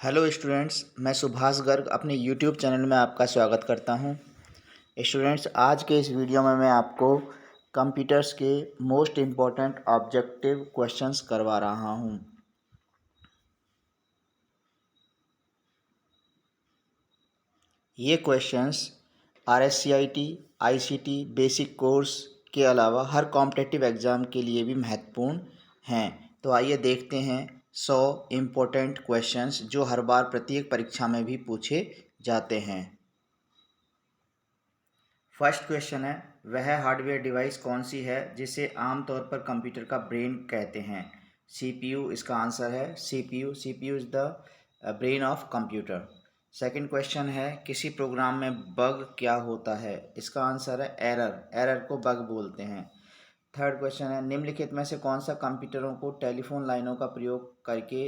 Hello students, मैं सुभाष गर्ग अपने YouTube channel में आपका स्वागत करता हूं। स्टूडेंट्स, आज के इस वीडियो में मैं आपको कंप्यूटर्स के मोस्ट इम्पॉर्टेंट ऑब्जेक्टिव क्वेश्चंस करवा रहा हूं। ये questions RSCIT, ICT basic course के अलावा हर कॉम्पिटिटिव एग्ज़ाम के लिए भी महत्वपूर्ण हैं। तो आइए देखते हैं 100 इम्पोर्टेंट क्वेश्चंस जो हर बार प्रत्येक परीक्षा में भी पूछे जाते हैं। फर्स्ट क्वेश्चन है, वह हार्डवेयर डिवाइस कौन सी है जिसे आमतौर पर कंप्यूटर का ब्रेन कहते हैं? CPU इसका आंसर है। CPU is the brain of computer. Second question है, किसी प्रोग्राम में बग क्या होता है? इसका आंसर है एरर को बग बोलते हैं। थर्ड क्वेश्चन है, निम्नलिखित में से कौन सा कंप्यूटरों को टेलीफोन लाइनों का प्रयोग करके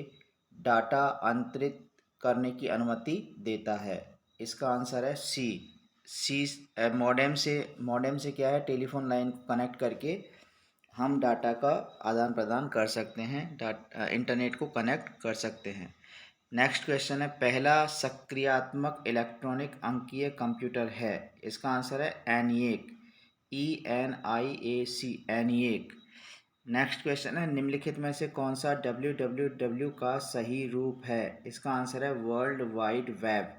डाटा अंतरित करने की अनुमति देता है? इसका आंसर है सी मॉडेम से क्या है, टेलीफोन लाइन को कनेक्ट करके हम डाटा का आदान प्रदान कर सकते हैं, इंटरनेट को कनेक्ट कर सकते हैं। नेक्स्ट क्वेश्चन है, पहला सक्रियात्मक इलेक्ट्रॉनिक अंकीय कंप्यूटर है? इसका आंसर है ENIAC, ENIAC। नेक्स्ट क्वेश्चन है, निम्नलिखित में से कौन सा www का सही रूप है? इसका आंसर है वर्ल्ड वाइड वेब।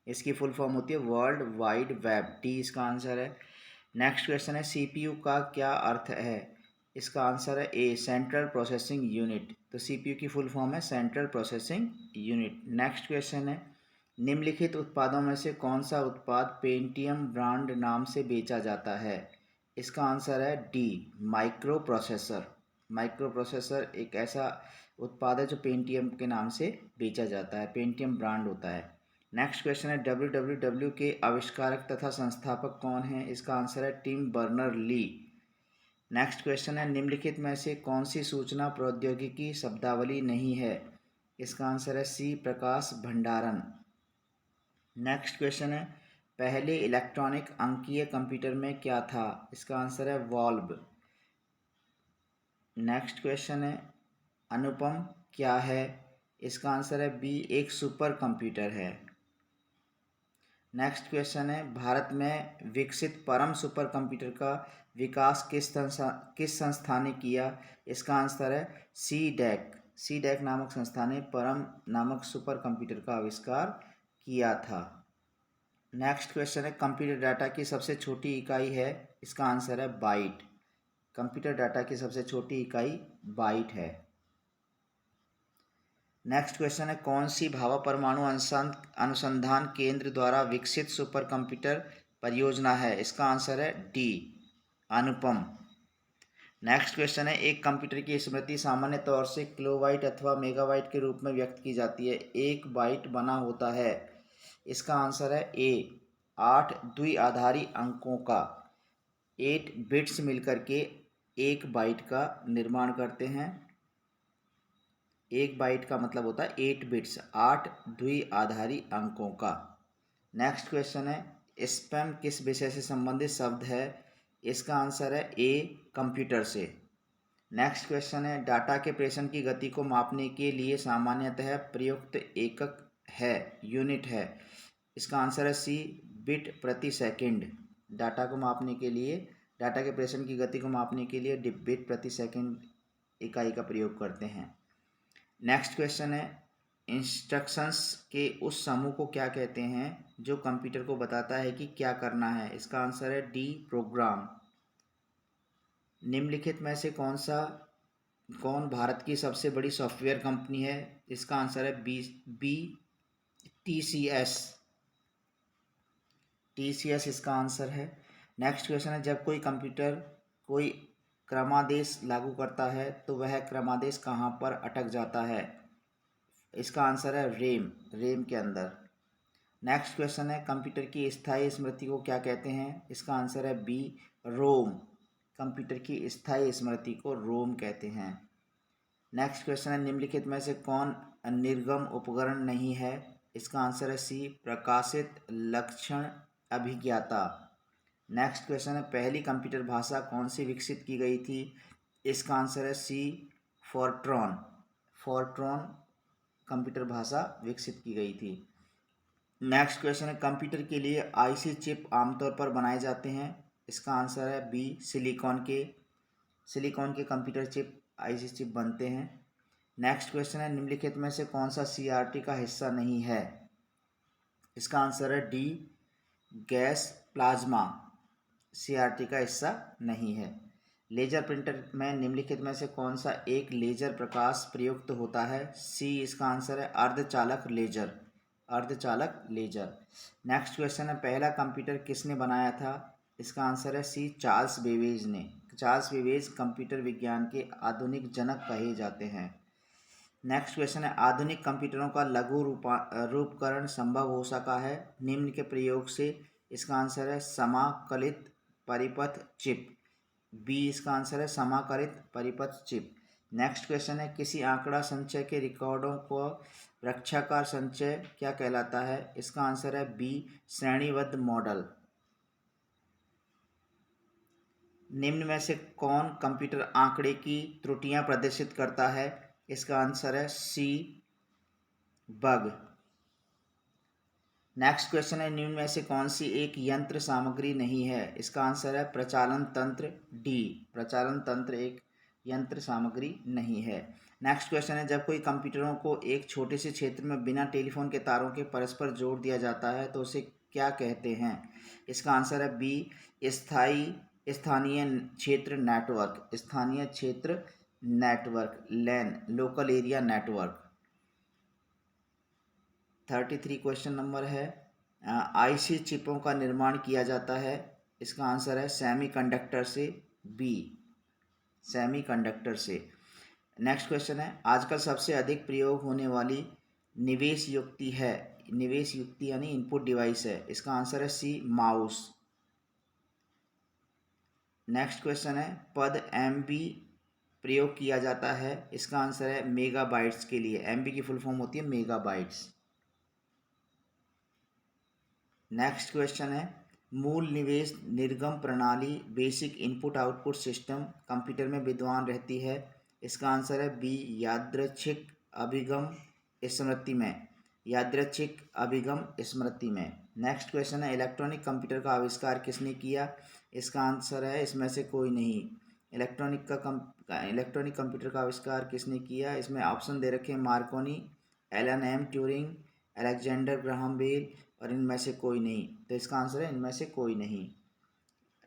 इसकी फुल फॉर्म होती है वर्ल्ड वाइड वेब। टी इसका आंसर है। नेक्स्ट क्वेश्चन है, CPU का क्या अर्थ है? इसका आंसर है ए, सेंट्रल प्रोसेसिंग यूनिट। तो CPU की फुल फॉर्म है central processing unit. Next question है, निम्नलिखित उत्पादों में से कौन सा उत्पाद पेंटियम ब्रांड नाम से बेचा जाता है? इसका आंसर है D, micro processor. Micro processor एक ऐसा उत्पाद है जो पेंटियम के नाम से बेचा जाता है, पेंटियम ब्रांड होता है। नेक्स्ट क्वेश्चन है, www के आविष्कारक तथा संस्थापक कौन हैं? इसका आंसर है Tim Berners Lee. Next question है, निम्नलिखित में से कौन सी सूचना प्रौद्योगिकी शब्दावली नहीं है? इसका आंसर है सी, प्रकाश भंडारण। नेक्स्ट क्वेश्चन है, पहले इलेक्ट्रॉनिक अंकीय कंप्यूटर में क्या था? इसका आंसर है वॉल्व। नेक्स्ट क्वेश्चन है, अनुपम क्या है? इसका आंसर है बी, एक सुपर कंप्यूटर है। नेक्स्ट क्वेश्चन है, भारत में विकसित परम सुपर कंप्यूटर का विकास किस संस्था ने किया? इसका आंसर है सी डैक नामक संस्था ने परम नामक सुपर कंप्यूटर का आविष्कार किया था। नेक्स्ट क्वेश्चन है, कंप्यूटर डाटा की सबसे छोटी इकाई है? इसका आंसर है बाइट। कंप्यूटर डाटा की सबसे छोटी इकाई बाइट है। नेक्स्ट क्वेश्चन है, कौन सी भाभा परमाणु अनुसंधान केंद्र द्वारा विकसित सुपर कंप्यूटर परियोजना है? इसका आंसर है डी, अनुपम। नेक्स्ट क्वेश्चन है, एक कंप्यूटर की स्मृति सामान्य तौर से किलोबाइट अथवा मेगाबाइट के रूप में व्यक्त की जाती है। एक बाइट बना होता है। इसका आंसर है ए, 8 द्विआधारी अंकों का, 8 बिट्स मिलकर के एक बाइट का निर्माण करते हैं। एक बाइट का मतलब होता है 8 बिट्स, 8 द्विआधारी अंकों का। नेक्स्ट क्वेश्चन है, स्पैम किस विषय से संबंधित शब्द है? इसका आंसर है ए, कंप्यूटर से। नेक्स्ट क्वेश्चन है, डाटा के प्रेषण की गति को मापने के लिए सामान्यतः प्रयुक्त एकक है, यूनिट है? इसका आंसर है सी, बिट प्रति सेकंड। डाटा को मापने के लिए, डाटा के प्रेषण की गति को मापने के लिए बिट प्रति सेकंड इकाई का प्रयोग करते हैं। नेक्स्ट क्वेश्चन है, इंस्ट्रक्शंस के उस समूह को क्या कहते हैं जो कंप्यूटर को बताता है कि क्या करना है? इसका आंसर है डी, प्रोग्राम। निम्नलिखित में से कौन भारत की सबसे बड़ी सॉफ्टवेयर कंपनी है? इसका आंसर है बी, TCS। TCS इसका आंसर है। नेक्स्ट क्वेश्चन है, जब कोई कंप्यूटर कोई क्रमादेश लागू करता है तो वह क्रमादेश कहाँ पर अटक जाता है? इसका आंसर है रेम के अंदर। नेक्स्ट क्वेश्चन है, कंप्यूटर की स्थायी स्मृति को क्या कहते हैं? इसका आंसर है बी, रोम। कंप्यूटर की स्थायी स्मृति को रोम कहते हैं। नेक्स्ट क्वेश्चन है, निम्नलिखित में से कौन निर्गम उपकरण नहीं है? इसका आंसर है सी, प्रकाशित लक्षण अभिज्ञाता। नेक्स्ट क्वेश्चन है, पहली कंप्यूटर भाषा कौन सी विकसित की गई थी? इसका आंसर है सी, फोर्ट्रॉन। कंप्यूटर भाषा विकसित की गई थी। नेक्स्ट क्वेश्चन है, कंप्यूटर के लिए आईसी चिप आमतौर पर बनाए जाते हैं। इसका आंसर है बी, सिलिकॉन के कंप्यूटर चिप आईसी चिप बनते हैं। नेक्स्ट क्वेश्चन है, निम्नलिखित में से कौन सा सीआरटी का हिस्सा नहीं है। इसका आंसर है डी, गैस प्लाज्मा सीआरटी का हिस्सा नहीं है। लेजर प्रिंटर में निम्नलिखित में से कौन सा एक लेजर प्रकाश प्रयुक्त होता है। सी, इसका आंसर है अर्धचालक लेजर। नेक्स्ट क्वेश्चन है, पहला कंप्यूटर किसने बनाया था। इसका आंसर है सी, चार्ल्स बेबेज ने। चार्ल्स बेबेज कंप्यूटर विज्ञान के आधुनिक जनक कहे जाते हैं। नेक्स्ट क्वेश्चन है, आधुनिक कंप्यूटरों का लघु रूपकरण संभव हो सका है निम्न के प्रयोग से। इसका आंसर है समाकलित परिपथ चिप। बी, इसका आंसर है समाकलित परिपथ चिप। नेक्स्ट क्वेश्चन है, किसी आंकड़ा संचय के रिकॉर्डों को रक्षाकार संचय क्या कहलाता है। इसका आंसर है बी, श्रेणीबद्ध मॉडल। निम्न में से कौन कंप्यूटर आंकड़े की त्रुटियां प्रदर्शित करता है। इसका आंसर है सी, बग। नेक्स्ट क्वेश्चन है, निम्न में से कौन सी एक यंत्र सामग्री नहीं है। इसका आंसर है प्रचालन तंत्र। डी, प्रचालन तंत्र एक यंत्र सामग्री नहीं है। नेक्स्ट क्वेश्चन है, जब कोई कंप्यूटरों को एक छोटे से क्षेत्र में बिना टेलीफोन के तारों के परस्पर जोड़ दिया जाता है तो उसे क्या कहते हैं। इसका आंसर है बी, स्थानीय क्षेत्र network, LAN, local area network. 33 question number है, आईसी चिपों का निर्माण किया जाता है। इसका आंसर है सेमीकंडक्टर से। बी, सेमीकंडक्टर से। नेक्स्ट क्वेश्चन है, आजकल सबसे अधिक प्रयोग होने वाली निवेश युक्ति यानी इनपुट डिवाइस है। इसका आंसर है सी, माउस। नेक्स्ट क्वेश्चन है, पद एमबी प्रयोग किया जाता है। इसका आंसर है मेगाबाइट्स के लिए। एमबी की फुल फॉर्म होती है मेगाबाइट्स। नेक्स्ट क्वेश्चन है, मूल निवेश निर्गम प्रणाली basic input output system computer में विद्यमान रहती है। इसका आंसर है बी, यादृच्छिक अभिगम स्मृति में। नेक्स्ट क्वेश्चन है, इलेक्ट्रॉनिक कंप्यूटर का आविष्कार किसने किया। इसका आंसर है इसमें से कोई नहीं। इलेक्ट्रॉनिक कंप्यूटर का आविष्कार किसने किया। इसमें ऑप्शन दे रखे हैं Marconi, Alan M Turing, Alexander Graham Bell और इनमें से कोई नहीं। तो इसका आंसर है इनमें से कोई नहीं।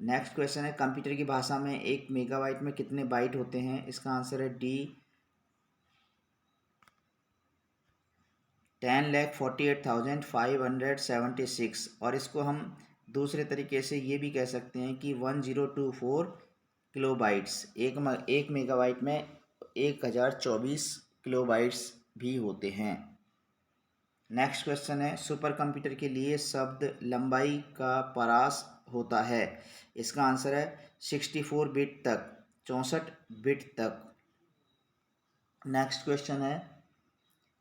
नेक्स्ट क्वेश्चन है, कंप्यूटर की भाषा में 1 मेगाबाइट में कितने बाइट होते हैं। इसका आंसर है डी, 10,48,576। और इसको हम दूसरे तरीके से ये भी कह सकते हैं कि 1024 किलोबाइट्स। एक मेगाबाइट में 1024 किलोबाइट्स भी होते हैं। नेक्स्ट क्वेश्चन है, सुपर कंप्यूटर के लिए शब्द लंबाई का परास होता है। इसका आंसर है 64 बिट तक, 64 बिट तक। नेक्स्ट क्वेश्चन है,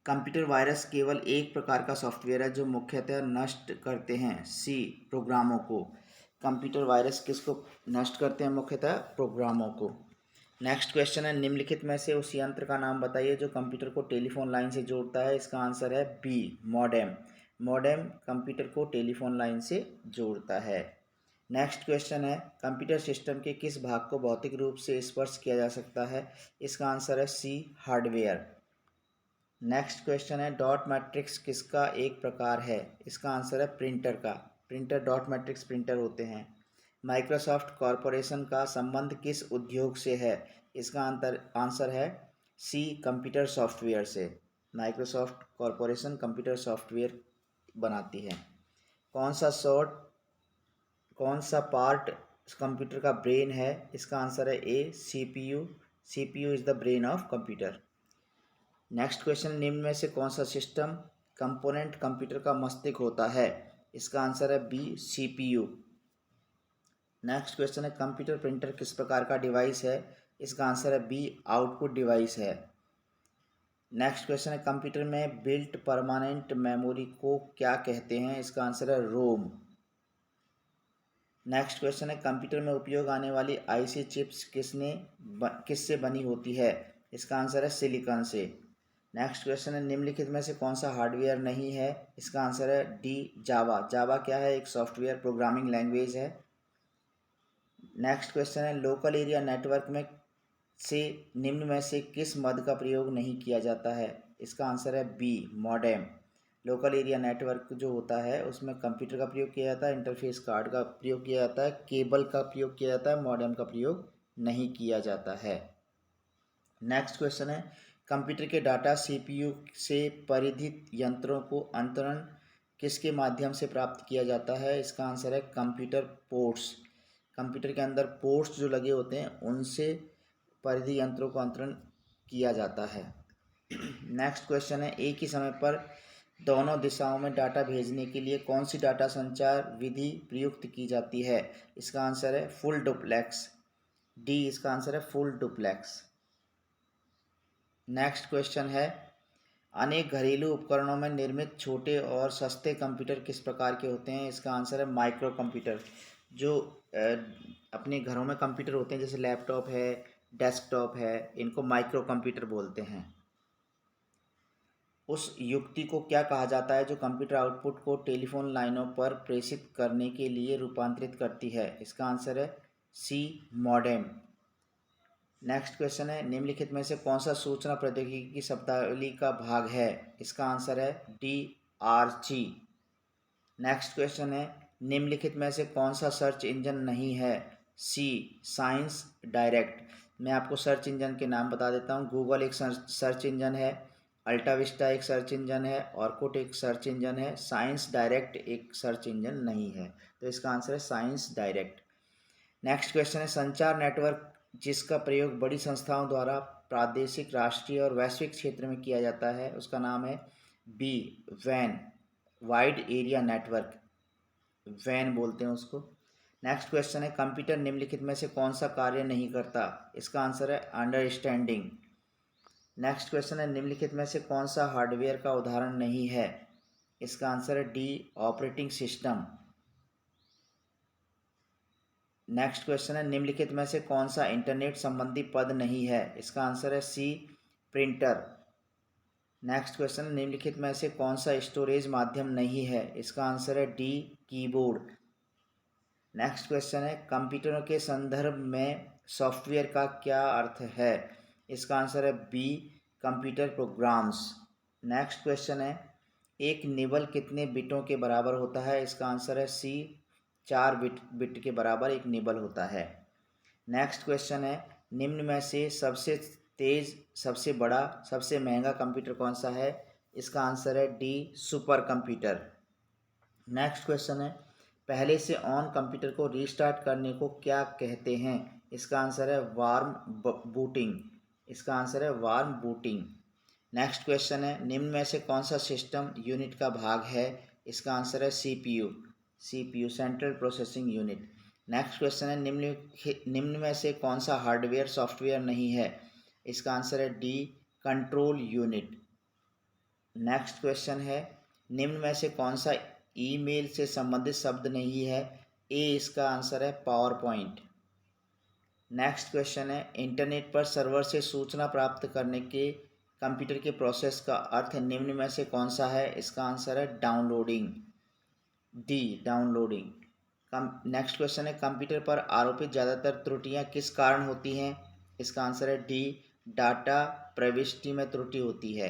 कंप्यूटर वायरस केवल एक प्रकार का सॉफ्टवेयर है जो मुख्यतः नष्ट करते हैं। सी, प्रोग्रामों को। कंप्यूटर वायरस किसको नष्ट करते हैं, मुख्यतः प्रोग्रामों को। नेक्स्ट क्वेश्चन है, निम्नलिखित में से उस यंत्र का नाम बताइए जो कंप्यूटर को टेलीफोन लाइन से जोड़ता है। इसका आंसर है बी, मॉडेम। मॉडेम कंप्यूटर को टेलीफोन लाइन से जोड़ता है। नेक्स्ट क्वेश्चन है, कंप्यूटर सिस्टम के किस भाग को भौतिक रूप से स्पर्श किया जा सकता है। इसका आंसर है सी, हार्डवेयर। नेक्स्ट क्वेश्चन है, डॉट मैट्रिक्स किसका एक प्रकार है। इसका आंसर है प्रिंटर का। प्रिंटर डॉट मैट्रिक्स प्रिंटर होते हैं। माइक्रोसॉफ्ट कॉरपोरेशन का संबंध किस उद्योग से है। इसका आंसर है सी, कंप्यूटर सॉफ्टवेयर से। माइक्रोसॉफ्ट कॉरपोरेशन कंप्यूटर सॉफ्टवेयर बनाती है। कौन सा पार्ट कंप्यूटर का ब्रेन है। इसका आंसर है A, CPU. CPU is the brain of computer. Next question, निम्न में से कौन सा सिस्टम कंपोनेंट कंप्यूटर का मस्तिष्क होता है। इसका आंसर है बी, सीपीयू। नेक्स्ट क्वेश्चन है, कंप्यूटर प्रिंटर किस प्रकार का डिवाइस है। इसका आंसर है बी, आउटपुट डिवाइस है। नेक्स्ट क्वेश्चन है, कंप्यूटर में बिल्ट परमानेंट मेमोरी को क्या कहते हैं। इसका आंसर है रोम। नेक्स्ट क्वेश्चन है, कंप्यूटर में उपयोग आने वाली आईसी चिप्स किससे बनी होती है। इसका आंसर है सिलिकॉन से। नेक्स्ट क्वेश्चन है निम्नलिखित में से कौन सा हार्डवेयर नहीं है? इसका आंसर है डी जावा। जावा क्या है? एक सॉफ्टवेयर प्रोग्रामिंग लैंग्वेज है। नेक्स्ट क्वेश्चन है लोकल एरिया नेटवर्क में से निम्न में से किस मद का प्रयोग नहीं किया जाता है? इसका आंसर है B modem. Local area network जो होता है उसमें कंप्यूटर का प्रयोग किया जाता है, इंटरफेस कार्ड का प्रयोग किया जाता है, केबल का प्रयोग किया जाता है, मॉडेम का प्रयोग नहीं किया जाता है। नेक्स्ट क्वेश्चन है कंप्यूटर के डाटा सीपीयू से परिधित यंत्रों को अंतरण किसके माध्यम से प्राप्त किया जाता है? इसका आंसर है कंप्यूटर पोर्ट्स। कंप्यूटर के अंदर पोर्ट्स जो लगे होते हैं उनसे परिधि यंत्रों को अंतरण किया जाता है। नेक्स्ट क्वेश्चन है एक ही समय पर दोनों दिशाओं में डाटा भेजने के लिए कौन सी डाटा संचार विधि प्रयुक्त की जाती है? इसका आंसर है फुल डुप्लेक्स। डी इसका आंसर है फुल डुप्लेक्स। नेक्स्ट क्वेश्चन है अनेक घरेलू उपकरणों में निर्मित छोटे और सस्ते कंप्यूटर किस प्रकार के होते हैं? इसका आंसर है माइक्रो कंप्यूटर। जो अपने घरों में कंप्यूटर होते हैं जैसे लैपटॉप है, डेस्कटॉप है, इनको माइक्रो कंप्यूटर बोलते हैं। उस युक्ति को क्या कहा जाता है जो कंप्यूटर आउटपुट को टेलीफोन लाइनों पर प्रेषित करने के लिए रूपांतरित करती है? इसका आंसर है सी मॉडेम। नेक्स्ट क्वेश्चन है निम्नलिखित में से कौन सा सूचना प्रौद्योगिकी की शब्दावली का भाग है? इसका आंसर है डी आर्ची। नेक्स्ट क्वेश्चन है निम्नलिखित में से कौन सा सर्च इंजन नहीं है? सी साइंस डायरेक्ट। मैं आपको सर्च इंजन के नाम बता देता हूँ। गूगल एक सर्च इंजन है, अल्टाविस्टा एक सर्च इंजन है, ऑर्कुट एक सर्च इंजन है, साइंस डायरेक्ट एक सर्च इंजन नहीं है। तो इसका आंसर है साइंस डायरेक्ट। नेक्स्ट क्वेश्चन है संचार नेटवर्क जिसका प्रयोग बड़ी संस्थाओं द्वारा प्रादेशिक, राष्ट्रीय और वैश्विक क्षेत्र में किया जाता है उसका नाम है B van, wide area network, van बोलते हैं उसको। नेक्स्ट क्वेश्चन है कंप्यूटर निम्नलिखित में से कौन सा कार्य नहीं करता? इसका आंसर है अंडरस्टैंडिंग। नेक्स्ट क्वेश्चन है निम्नलिखित में से कौन सा हार्डवेयर का उदाहरण नहीं है? इसका आंसर है D operating system. Next question है निम्नलिखित में से कौन सा इंटरनेट संबंधी पद नहीं है? इसका आंसर है सी प्रिंटर। नेक्स्ट क्वेश्चन है निम्नलिखित में से कौन सा स्टोरेज माध्यम नहीं है? इसका आंसर है डी कीबोर्ड। नेक्स्ट क्वेश्चन है कंप्यूटरों के संदर्भ में सॉफ्टवेयर का क्या अर्थ है? इसका आंसर है B computer programs. Next question है एक निबल कितने बिटों के बराबर होता है? इसका आंसर है सी 4 बिट के बराबर एक निबल होता है। नेक्स्ट क्वेश्चन है निम्न में से सबसे तेज, सबसे बड़ा, सबसे महंगा कंप्यूटर कौन सा है? इसका आंसर है D super computer. Next question है पहले से ऑन कंप्यूटर को रीस्टार्ट करने को क्या कहते हैं? इसका आंसर है वार्म बूटिंग। इसका आंसर है वार्म बूटिंग। नेक्स्ट क्वेश्चन है निम्न में से कौन सा सिस्टम यूनिट का भाग है? इसका आंसर है CPU. CPU central processing unit. Next question है निम्न में से कौन सा हार्डवेयर सॉफ्टवेयर नहीं है? इसका आंसर है D control unit. Next question है निम्न में से कौन सा ईमेल से संबंधित शब्द नहीं है? ए इसका आंसर है पावर पॉइंट। नेक्स्ट क्वेश्चन है इंटरनेट पर सर्वर से सूचना प्राप्त करने के कंप्यूटर के प्रोसेस का अर्थ निम्न में से कौन सा है? इसका आंसर है downloading. D downloading. Next question है कंप्यूटर पर आरोपित ज़्यादातर त्रुटियां किस कारण होती हैं? इसका आंसर है डी डाटा प्रविष्टि में त्रुटि होती है।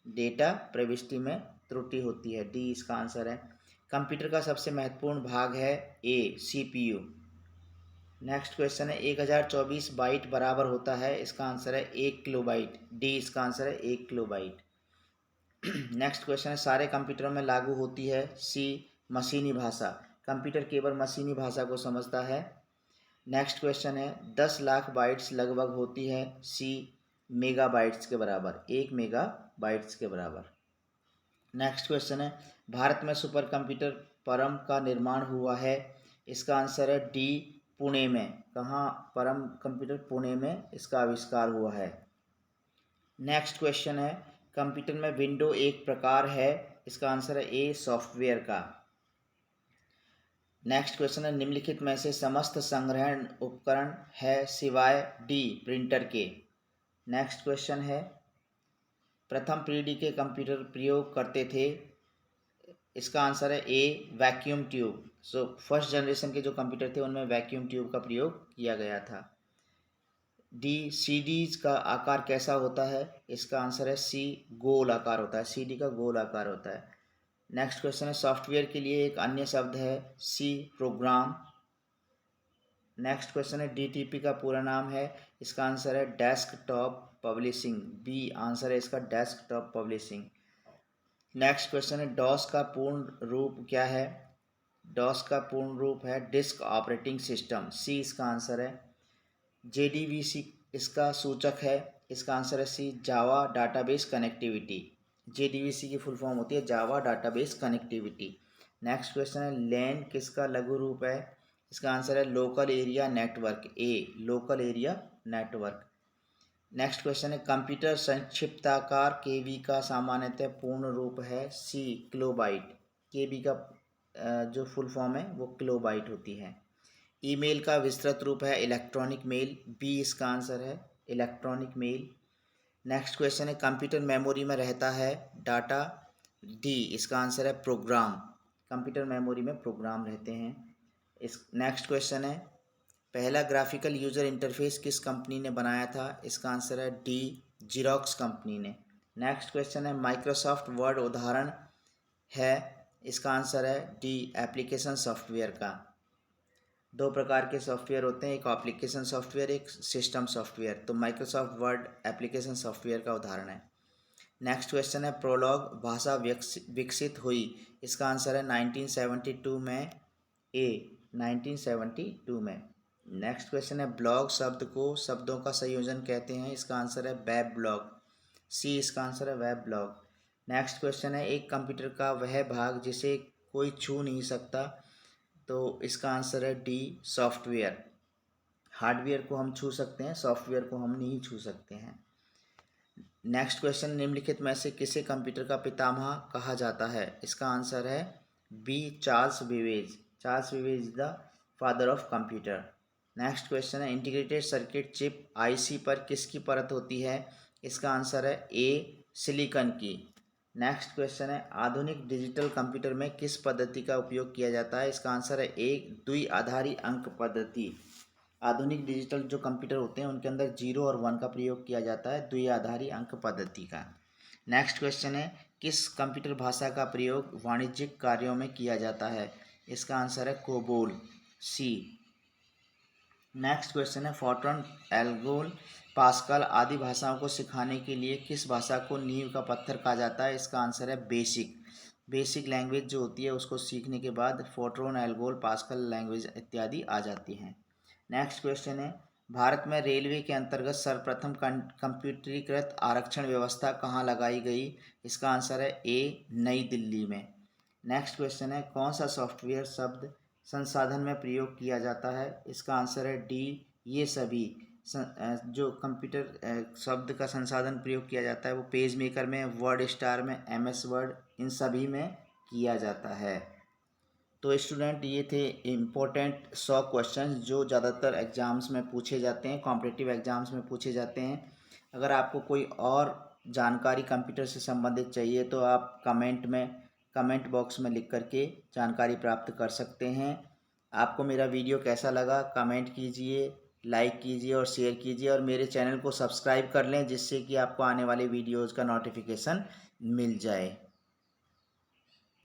डेटा प्रविष्टि में त्रुटि होती है, डी इसका आंसर है। कंप्यूटर का सबसे महत्वपूर्ण भाग है ए सीपीयू। नेक्स्ट क्वेश्चन है 1024 बाइट बराबर होता है? इसका आंसर है 1 किलोबाइट। डी इसका आंसर है 1 किलोबाइट। नेक्स्ट क्वेश्चन है सारे कंप्यूटरों में लागू होती है? सी मशीनी भाषा। कंप्यूटर केवल मशीनी भाषा को समझता है। नेक्स्ट क्वेश्चन है 10 लाख बाइट्स लगभग होती है? सी मेगा बाइट्स के बराबर, 1 मेगा बाइट्स के बराबर। नेक्स्ट क्वेश्चन है भारत में सुपर कंप्यूटर परम का निर्माण हुआ है? इसका आंसर है डी पुणे में। कहाँ परम कंप्यूटर? पुणे में इसका आविष्कार हुआ है। नेक्स्ट क्वेश्चन है कंप्यूटर में विंडो एक प्रकार है? इसका आंसर है ए सॉफ्टवेयर का। नेक्स्ट क्वेश्चन है निम्नलिखित में से समस्त संग्रहण उपकरण है सिवाय डी प्रिंटर के? नेक्स्ट क्वेश्चन है प्रथम पीढ़ी के कंप्यूटर प्रयोग करते थे? इसका आंसर है A vacuum tube. So first generation के जो कंप्यूटर थे उनमें वैक्यूम ट्यूब का प्रयोग किया गया था। डी सीडीज का आकार कैसा होता है? इसका आंसर है सी गोल आकार होता है, सीडी का गोल आकार होता है। नेक्स्ट क्वेश्चन है सॉफ्टवेयर के लिए एक अन्य शब्द है सी प्रोग्राम। नेक्स्ट क्वेश्चन है डीटीपी का पूरा नाम है? इसका आंसर है डेस्कटॉप पब्लिशिंग, बी आंसर है इसका डेस्कटॉप पब्लिशिंग। नेक्स्ट क्वेश्चन है डॉस का पूर्ण रूप क्या है? डॉस का पूर्ण रूप है डिस्क ऑपरेटिंग सिस्टम, सी इसका आंसर है। जेडीबीसी इसका सूचक है? इसका आंसर है सी जावा डाटाबेस कनेक्टिविटी। जेडीबीसी की फुल फॉर्म होती है जावा डाटाबेस कनेक्टिविटी। नेक्स्ट क्वेश्चन है लैन किसका लघु रूप है? इसका आंसर है लोकल एरिया नेटवर्क, ए local area network. Next question है कंप्यूटर संक्षिप्ताकार केबी का सामान्यतः पूर्ण रूप है? सी किलोबाइट। केबी का जो फुल फॉर्म है वो किलोबाइट होती है। ईमेल का विस्तृत रूप है इलेक्ट्रॉनिक मेल, बी इसका आंसर है इलेक्ट्रॉनिक मेल। नेक्स्ट क्वेश्चन है कंप्यूटर मेमोरी में रहता है डाटा, डी इसका आंसर है प्रोग्राम। कंप्यूटर मेमोरी में प्रोग्राम रहते हैं। इस नेक्स्ट क्वेश्चन है पहला ग्राफिकल यूजर इंटरफेस किस कंपनी ने बनाया था? इसका आंसर है डी जीरोक्स कंपनी ने। नेक्स्ट क्वेश्चन है माइक्रोसॉफ्ट वर्ड उदाहरण है? इसका आंसर है डी एप्लीकेशन सॉफ्टवेयर का। दो प्रकार के सॉफ्टवेयर होते हैं, एक एप्लीकेशन सॉफ्टवेयर, एक सिस्टम सॉफ्टवेयर। तो माइक्रोसॉफ्ट वर्ड एप्लीकेशन सॉफ्टवेयर का उदाहरण है। नेक्स्ट क्वेश्चन है प्रोलॉग भाषा विकसित हुई? इसका आंसर है 1972 में, ए 1972 में। नेक्स्ट क्वेश्चन है ब्लॉग शब्द को शब्दों का संयोजन कहते हैं? इसका आंसर है वेब ब्लॉग, सी इसका आंसर है वेब ब्लॉग। नेक्स्ट क्वेश्चन है एक कंप्यूटर का वह भाग जिसे कोई छू नहीं सकता? तो इसका आंसर है डी सॉफ्टवेयर। हार्डवेयर को हम छू सकते हैं, सॉफ्टवेयर को हम नहीं छू सकते हैं। नेक्स्ट क्वेश्चन निम्नलिखित में से किसे कंप्यूटर का पितामह कहा जाता है? इसका आंसर है B Charles Babbage. Charles Babbage is the father of computer. Next question है इंटीग्रेटेड सर्किट चिप आईसी पर किसकी परत होती है? इसका आंसर है ए सिलिकॉन की। नेक्स्ट क्वेश्चन है आधुनिक डिजिटल कंप्यूटर में किस पद्धति का उपयोग किया जाता है? इसका आंसर है एक द्विआधारी अंक पद्धति। आधुनिक डिजिटल जो कंप्यूटर होते हैं उनके अंदर 0 और 1 का प्रयोग किया जाता है, द्विआधारी अंक पद्धति का। नेक्स्ट क्वेश्चन है किस कंप्यूटर भाषा का प्रयोग वाणिज्यिक कार्यों में किया जाता है? इसका आंसर है कोबोल, सी। नेक्स्ट क्वेश्चन है फोर्ट्रन, एल्गोल, पास्कल आदि भाषाओं को सिखाने के लिए किस भाषा को नींव का पत्थर कहा जाता है? इसका आंसर है बेसिक। बेसिक लैंग्वेज जो होती है उसको सीखने के बाद फोर्ट्रन, एल्गोल, पास्कल लैंग्वेज इत्यादि आ जाती हैं। नेक्स्ट क्वेश्चन है भारत में रेलवे के अंतर्गत सर्वप्रथम कंप्यूटरीकृत आरक्षण व्यवस्था कहाँ लगाई गई? इसका आंसर है ए नई दिल्ली में। नेक्स्ट क्वेश्चन है कौन सा सॉफ्टवेयर शब्द संसाधन में प्रयोग किया जाता है? इसका आंसर है डी ये सभी। जो कंप्यूटर शब्द का संसाधन प्रयोग किया जाता है वो पेज मेकर में, वर्ड स्टार में, एमएस वर्ड, इन सभी में किया जाता है। तो स्टूडेंट ये थे इम्पोर्टेंट 100 क्वेश्चंस जो ज़्यादातर एग्ज़ाम्स में पूछे जाते हैं, कॉम्पिटिटिव एग्ज़ाम्स में पूछे जाते हैं। अगर आपको कोई और जानकारी कंप्यूटर से संबंधित चाहिए तो आप कमेंट बॉक्स में लिख करके जानकारी प्राप्त कर सकते हैं। आपको मेरा वीडियो कैसा लगा कमेंट कीजिए, लाइक कीजिए और शेयर कीजिए और मेरे चैनल को सब्सक्राइब कर लें जिससे कि आपको आने वाले वीडियोज़ का नोटिफिकेशन मिल जाए।